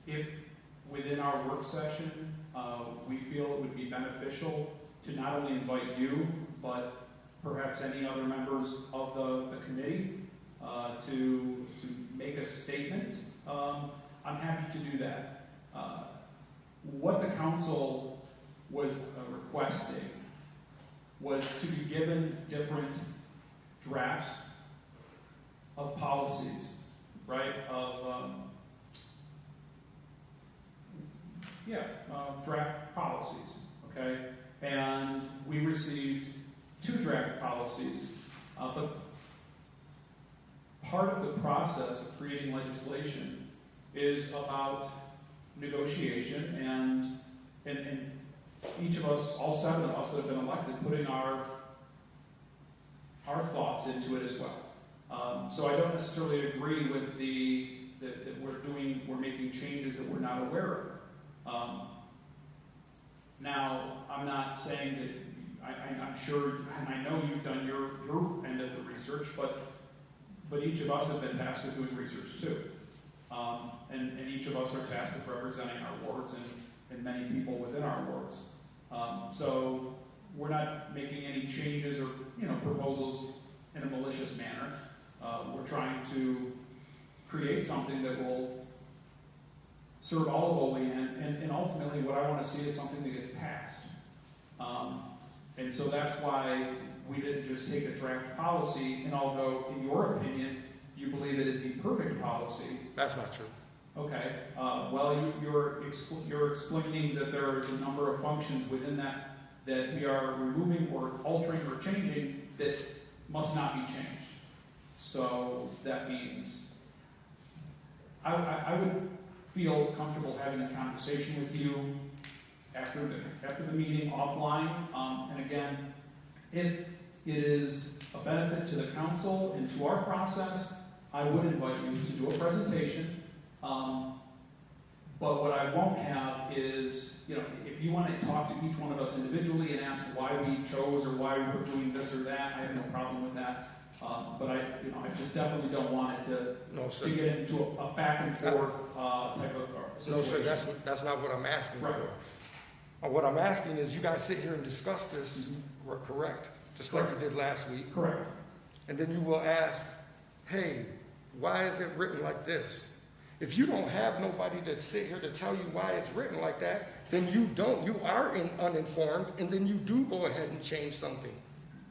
if within our work session, we feel it would be beneficial to not only invite you, but perhaps any other members of the committee to make a statement, I'm happy to do that. What the council was requesting was to be given different drafts of policies, right? draft policies, okay? And we received 2 draft policies, but part of the process of creating legislation is about negotiation and each of us, all 7 of us that have been elected, putting our thoughts into it as well. So I don't necessarily agree with that we're making changes that we're not aware of. Now, I'm not saying that, I'm sure, and I know you've done your end of the research, but each of us have been tasked with doing research too. And each of us are tasked with representing our wards and many people within our wards. So we're not making any changes or, proposals in a malicious manner. We're trying to create something that will serve all of Olean, and ultimately what I want to see is something that gets passed. And so that's why we didn't just take a draft policy, and although in your opinion, you believe it is the perfect policy. That's not true. Okay, well, you're explaining that there is a number of functions within that we are removing or altering or changing that must not be changed. So that means I would feel comfortable having a conversation with you after the meeting offline. And again, if it is a benefit to the council and to our process, I would invite you to do a presentation. But what I won't have is, if you want to talk to each one of us individually and ask why we chose or why we're doing this or that, I have no problem with that. But I just definitely don't want it to get into a back and forth type of situation. No, sir, that's not what I'm asking Right. for. What I'm asking is you guys sit here and discuss this, correct? Just like you did last week. Correct. And then you will ask, hey, why is it written like this? If you don't have nobody to sit here to tell you why it's written like that, then you are uninformed, and then you do go ahead and change something.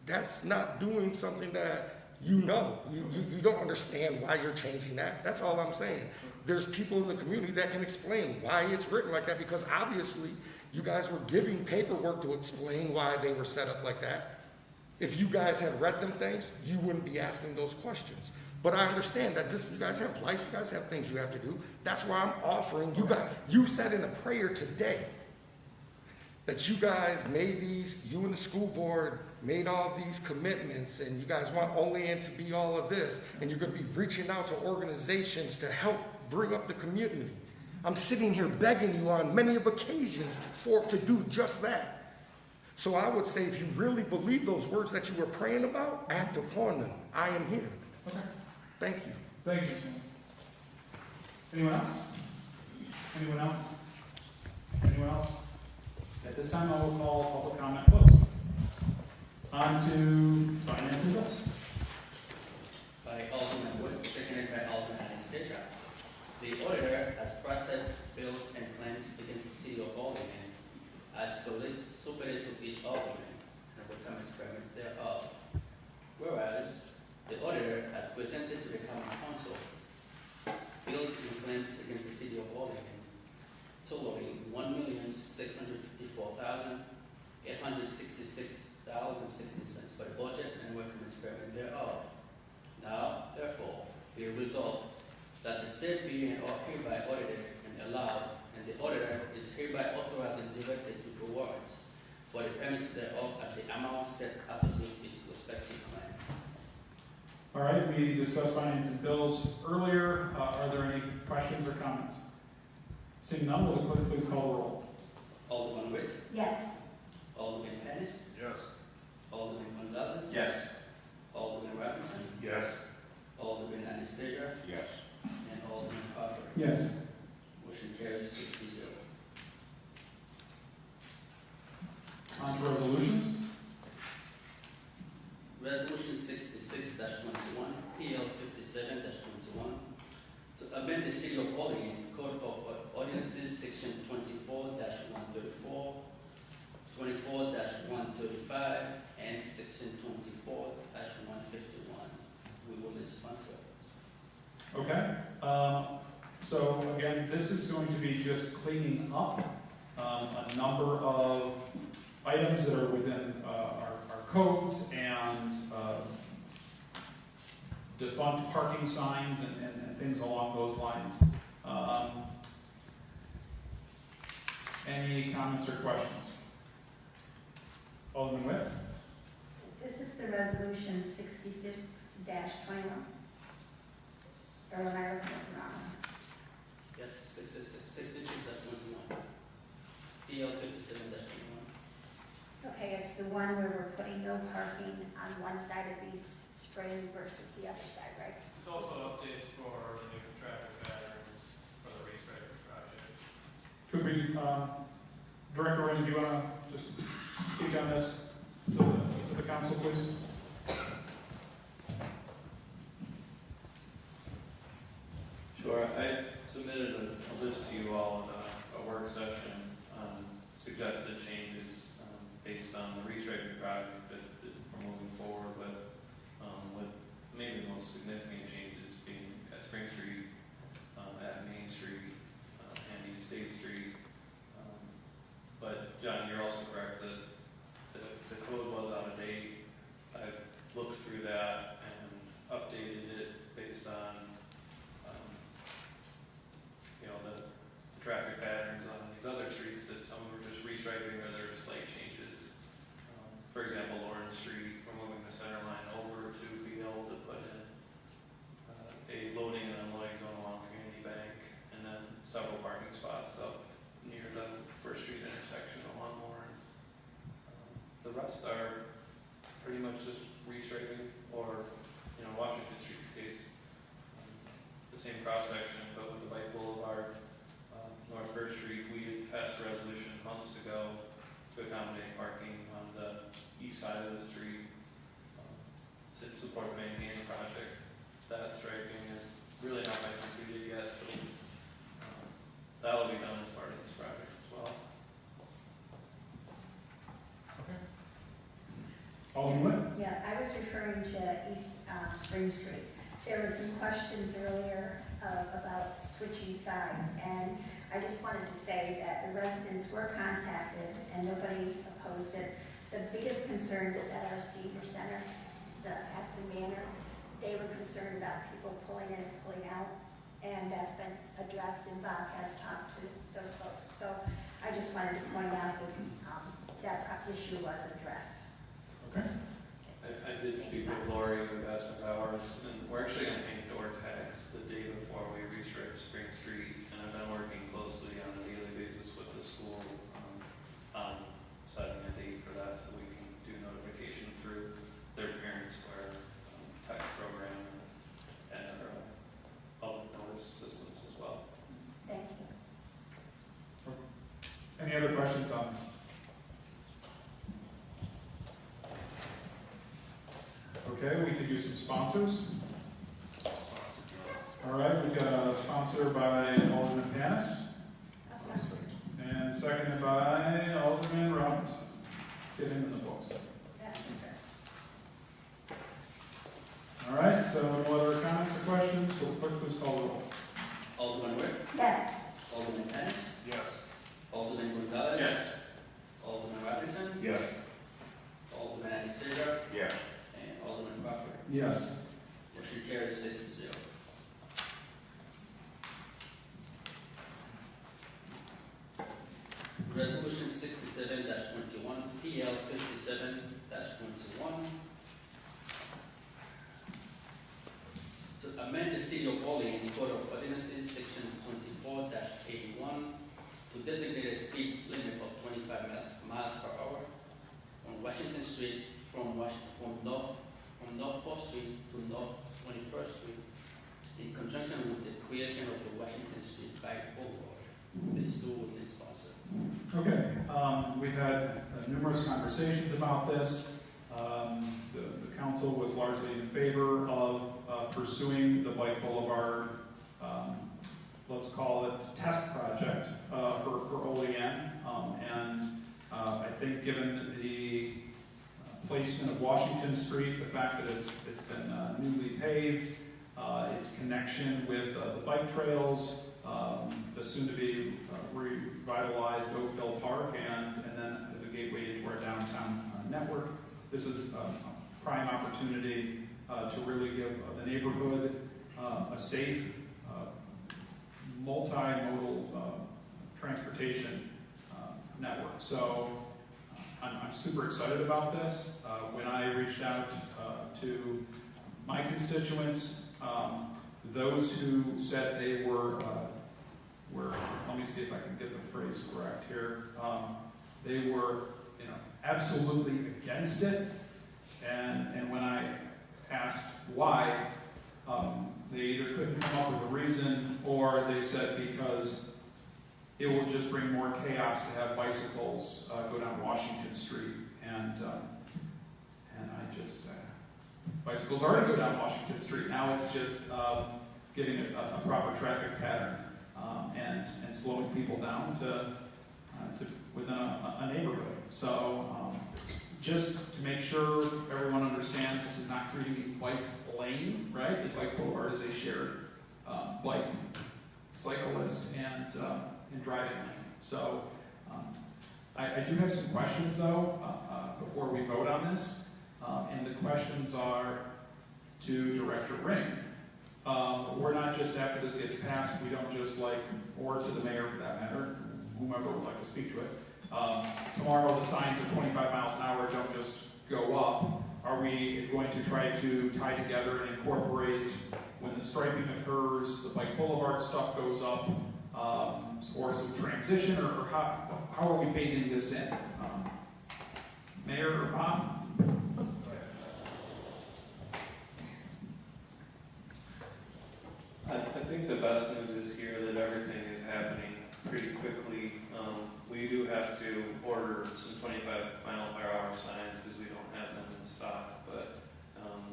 That's not doing something that you don't understand why you're changing that. That's all I'm saying. There's people in the community that can explain why it's written like that, because obviously you guys were giving paperwork to explain why they were set up like that. If you guys had read them things, you wouldn't be asking those questions. But I understand that you guys have life, you guys have things you have to do. That's why I'm offering you said in a prayer today that you guys made you and the school board made all these commitments, and you guys want Olean to be all of this, and you're going to be reaching out to organizations to help bring up the community. I'm sitting here begging you on many of occasions to do just that. So I would say, if you really believe those words that you were praying about, act upon them. I am here. Okay. Thank you. Thank you, Sam. Anyone else? Anyone else? Anyone else? At this time, I will call public comment closed. On to finance and bills. By Alderman Wood, seconded by Alderman Anastasia. The auditor has processed bills and claims against the city of Olean as the list submitted to each alderman and the common experiment thereof. Whereas the auditor has presented to the common council bills and claims against the city of Olean totaling $1,654,866.60 for the budget and working experiment thereof. Now, therefore, be it resolved that the said be and are hereby audited and allowed, and the auditor is hereby authorized and directed to draw warrants for the payments thereof at the amount set opposite each respective claim. All right, we discussed finance and bills earlier. Are there any questions or comments? Seeing none, will the clerk please call the roll? Alderman Witt, Yes. Alderman Pettis, Yes. Alderman Gonzalez, Yes. Alderman Robinson, Yes. Alderman Anastasia, Yes. and Alderman Crawford. Yes. Motion carries 6-0. On to resolutions. Resolution 66-21, PL 57-21, to amend the City of Olean Code of Ordinances, Section 24-134, 24-135, and Section 24-151. We will sponsor it. Okay. So again, this is going to be just cleaning up a number of items that are within our codes and defunct parking signs and things along those lines. Any comments or questions? Alderman Witt? This is the resolution 66-21. Or am I looking at the wrong one? Yes, 66-21. PL 57-21. Okay, it's the one where we're putting no parking on one side of East Spring versus the other side, right? It's also updates for the new traffic patterns for the restriping project. Could we, Director Wynn, do you want to just speak on this to the council, please? Sure, I submitted a list to you all in a work session, suggested changes based on the restriping project that we're moving forward with maybe the most significant changes being at Spring Street, at Main Street, and East State Street. But John, you're also correct that the code was out of date. I've looked through that and updated it based on the traffic patterns on these other streets that some were just restriping or there were slight changes. For example, Lawrence Street, we're moving the center line over to be able to put in a loading and unloading zone along Community Bank, and then several parking spots up near the First Street intersection along Lawrence. The rest are pretty much just restriping, or Washington Street's case, the same cross section, but with the bike boulevard. North First Street, we had passed a resolution months ago to accommodate parking on the east side of the street to support the maintain project. That striping is really not been completed yet, so that'll be done as part of this project as well. Okay. Alderman Witt? Yeah, I was referring to East Spring Street. There were some questions earlier about switching sides, and I just wanted to say that the residents were contacted and nobody opposed it. The biggest concern was at our senior center, the Aspen Manor. They were concerned about people pulling in and pulling out, and that's been addressed, and Bob has talked to those folks. So I just wanted to point out that that issue was addressed. Okay. I did speak with Lori with Aspen Powers, and we're actually going to paint door tags the day before we restrip Spring Street, and I've been working closely on a daily basis with the school on setting a date for that, so we can do notification through their Parent Square text program and our public notice systems as well. Thank you. Any other questions on this? Okay, we could do some sponsors. All right, we've got a sponsor by Alderman Pass and seconded by Alderman Robinson. Get him in the books. All right, so no other comments or questions? Will clerk please call the roll? Alderman Witt? Yes. Alderman Panis? Yes. Alderman Gonzalez? Yes. Alderman Robinson? Yes. Alderman Anastasia? Yes. And Alderman Crawford? Yes. Motion carries 6-0. Resolution 67-21, PL 57-21. To amend the City of Olean Code of Ordinances, Section 24-81, to designate a speed limit of 25 miles per hour on Washington Street from North 4th Street to North 21st Street, in conjunction with the creation of the Washington Street Bike Boulevard. These two will be sponsored. Okay, we've had numerous conversations about this. The council was largely in favor of pursuing the Bike Boulevard, let's call it test project for Olean. And I think given the placement of Washington Street, the fact that it's been newly paved, it's connection with the bike trails, the soon-to-be revitalized Oakville Park, and then as a gateway into our downtown network. This is a prime opportunity to really give the neighborhood a safe, multimodal transportation network. So I'm super excited about this. When I reached out to my constituents, those who said they were, let me see if I can get the phrase correct here. They were, absolutely against it. And when I asked why, they either couldn't come up with a reason, or they said because it will just bring more chaos to have bicycles go down Washington Street. And I just, bicycles already go down Washington Street. Now it's just giving it a proper traffic pattern and slowing people down to within a neighborhood. So just to make sure everyone understands, this is not creating a bike lane, right? A bike boulevard is a shared bike, cyclist, and driving lane. So I do have some questions though before we vote on this, and the questions are to Director Ring. We're not just, after this gets passed, we don't just or to the mayor for that matter, whomever would like to speak to it. Tomorrow the signs of 25 miles an hour don't just go up. Are we going to try to tie together and incorporate when the striping occurs, the bike boulevard stuff goes up, or some transition, or how are we phasing this in? Mayor or Bob? I think the best news is here that everything is happening pretty quickly. We do have to order some 25-mile-per-hour signs because we don't have them in stock, but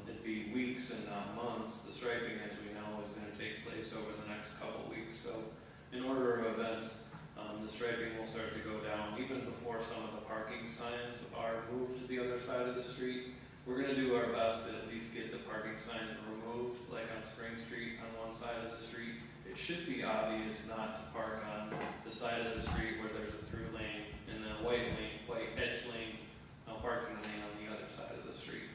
it'd be weeks and not months. The striping, as we know, is going to take place over the next couple weeks. So in order of events, the striping will start to go down even before some of the parking signs are moved to the other side of the street. We're going to do our best to at least get the parking signs removed, like on Spring Street on one side of the street. It should be obvious not to park on the side of the street where there's a through lane and then a white edge lane, parking lane on the other side of the street.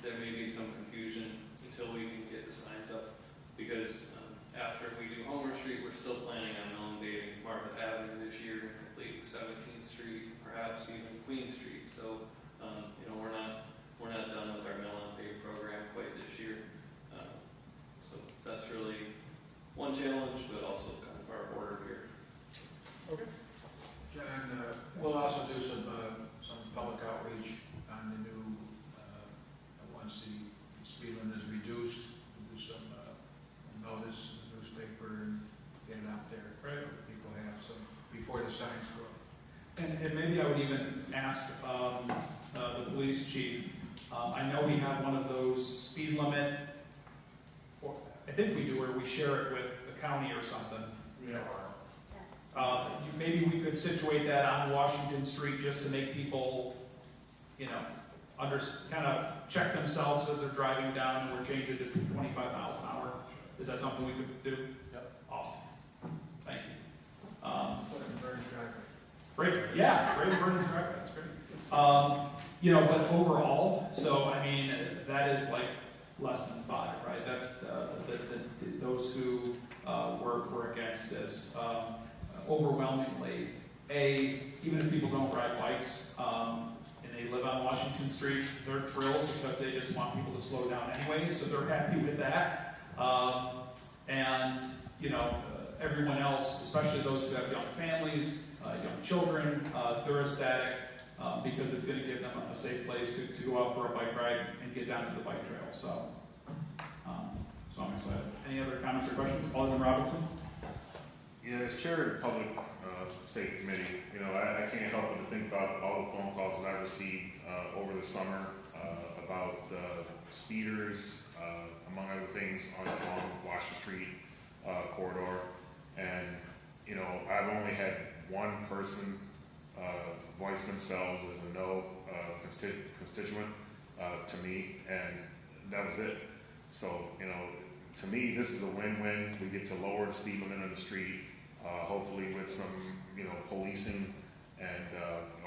There may be some confusion until we can get the signs up, because after we do Homer Street, we're still planning on elevating Margaret Avenue this year and completing 17th Street, perhaps even Queen Street. So, we're not done with our mill and pave program quite this year. So that's really one challenge, but also kind of our order here. Okay. John, we'll also do some public outreach on the new, once the speed limit is reduced, we'll do some notice in the newspaper and get it out there. Right. People have some, before the signs go up. And maybe I would even ask the police chief. I know we have one of those speed limit, I think we do, where we share it with the county or something. Maybe we could situate that on Washington Street just to make people, kind of check themselves as they're driving down, and we're changing it to 25 miles an hour. Is that something we could do? Yep. Awesome. Thank you. Great. Yeah, great Burns Drive. That's great. But overall, so I mean, that is less than 5, right? That's those who were against this. Overwhelmingly, even if people don't ride bikes and they live on Washington Street, they're thrilled because they just want people to slow down anyway, so they're happy with that. Everyone else, especially those who have young families, young children, they're ecstatic because it's going to give them a safe place to go out for a bike ride and get down to the bike trail. So I'm excited. Any other comments or questions? Alderman Robinson? Yeah, as chair of the Public Safety Committee, I can't help but to think about all the phone calls that I received over the summer about speeders, among other things, along Washington Street corridor. And, I've only had one person voice themselves as a no constituent to me, and that was it. So, to me, this is a win-win. We get to lower the speed limit on the street, hopefully with some, policing and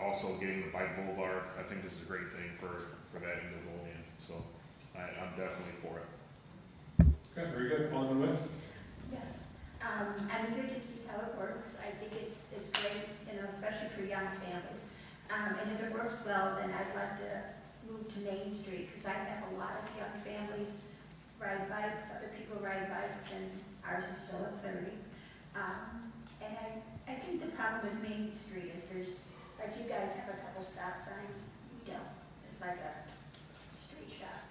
also getting the bike boulevard. I think this is a great thing for that end of Olean. So I'm definitely for it. Okay, very good. Alderman Witt? Yes. I'm eager to see how it works. I think it's great, especially for young families. And if it works well, then I'd like to move to Main Street, because I have a lot of young families ride bikes, other people ride bikes, and ours is still at 30. And I think the problem with Main Street is there's, like you guys have a couple stop signs, we don't. It's like a street shot.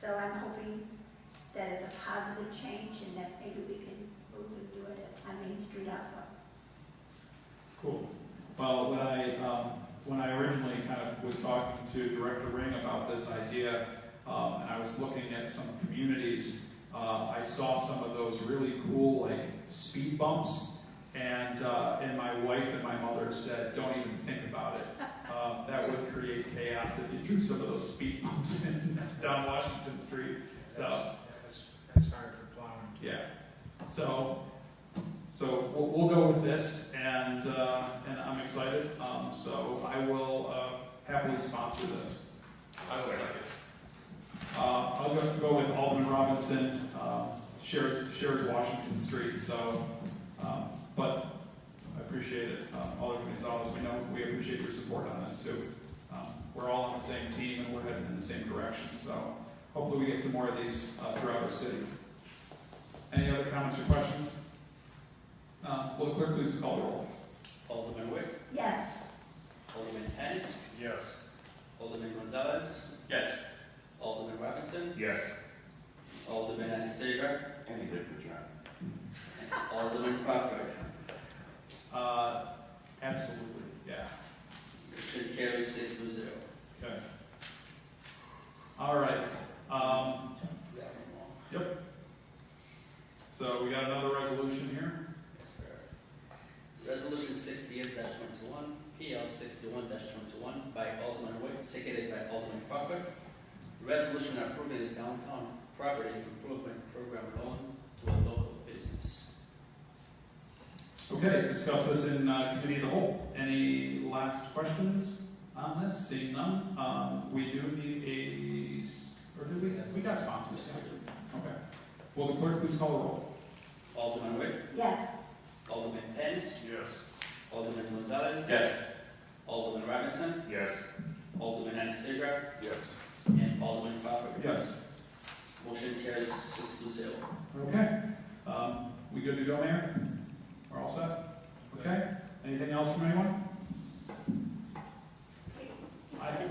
So I'm hoping that it's a positive change and that maybe we can move and do it on Main Street also. Cool. Well, when I originally kind of was talking to Director Ring about this idea, and I was looking at some communities, I saw some of those really cool, like, speed bumps, and my wife and my mother said, don't even think about it. That would create chaos if you threw some of those speed bumps in down Washington Street. So, That's hard for plowing. yeah. So we'll go with this, and I'm excited. So I will happily sponsor this. I will second. I'll go with Alderman Robinson, shares Washington Street, so, but I appreciate it. Alderman Gonzalez, we appreciate your support on this too. We're all on the same team and we're heading in the same direction, so hopefully we get some more of these throughout our city. Any other comments or questions? Will the clerk please call the roll? Alderman Witt, Yes. Alderman Ennis, Yes. Alderman Gonzalez, Yes. Alderman Robinson, Yes. Alderman Anastasia, And he did a good job. Alderman Crawford. Absolutely, yeah. Motion carries 6-0. Okay. All right. Yep. So we got another resolution here. Yes, sir. Resolution 68-21, PL 61-21 by Alderman Witt, seconded by Alderman Crawford. Resolution approving the downtown property improvement program loan to a local business. Okay, discuss this in committee of the whole. Any last questions on this? Seeing none, we do need or do we got sponsors? Okay. Will the clerk please call the roll? Alderman Witt, Yes. Alderman Ennis, Yes. Alderman Gonzalez, Yes. Alderman Robinson, Yes. Alderman Anastasia, Yes. and Alderman Crawford. Yes. Motion carries 6-0. Okay. We good to go, Mayor? We're all set? Okay. Anything else from anyone?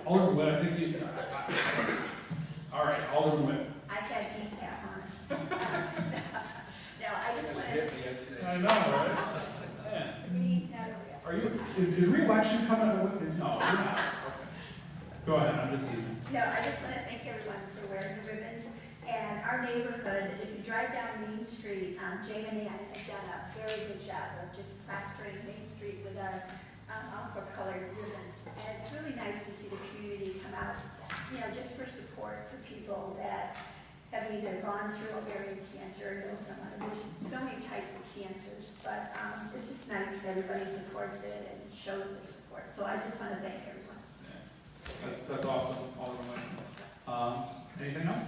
Alderman Witt, I think you. All right, Alderman Witt. I've got decaf on it. No, I just want to, Hit me up today. I know, right? Man. meeting's not over yet. Are you? Is re-election coming up? No, you're not. Okay. Go ahead. I'm just teasing. No, I just want to thank everyone for wearing the ribbons. And our neighborhood, if you drive down Main Street, Jane and Ann have done a very good job of just plastering Main Street with our aqua-colored ribbons. And it's really nice to see the community come out, just for support for people that have either gone through ovarian cancer or know someone. There's so many types of cancers, but it's just nice that everybody supports it and shows their support. So I just want to thank everyone. Yeah. That's awesome, Alderman Witt. Anything else?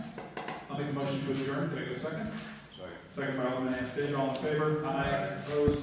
I'll make a motion to adjourn. Can I go second? Sorry. Second by Alderman Anastasia. All in favor? Aye. Opposed?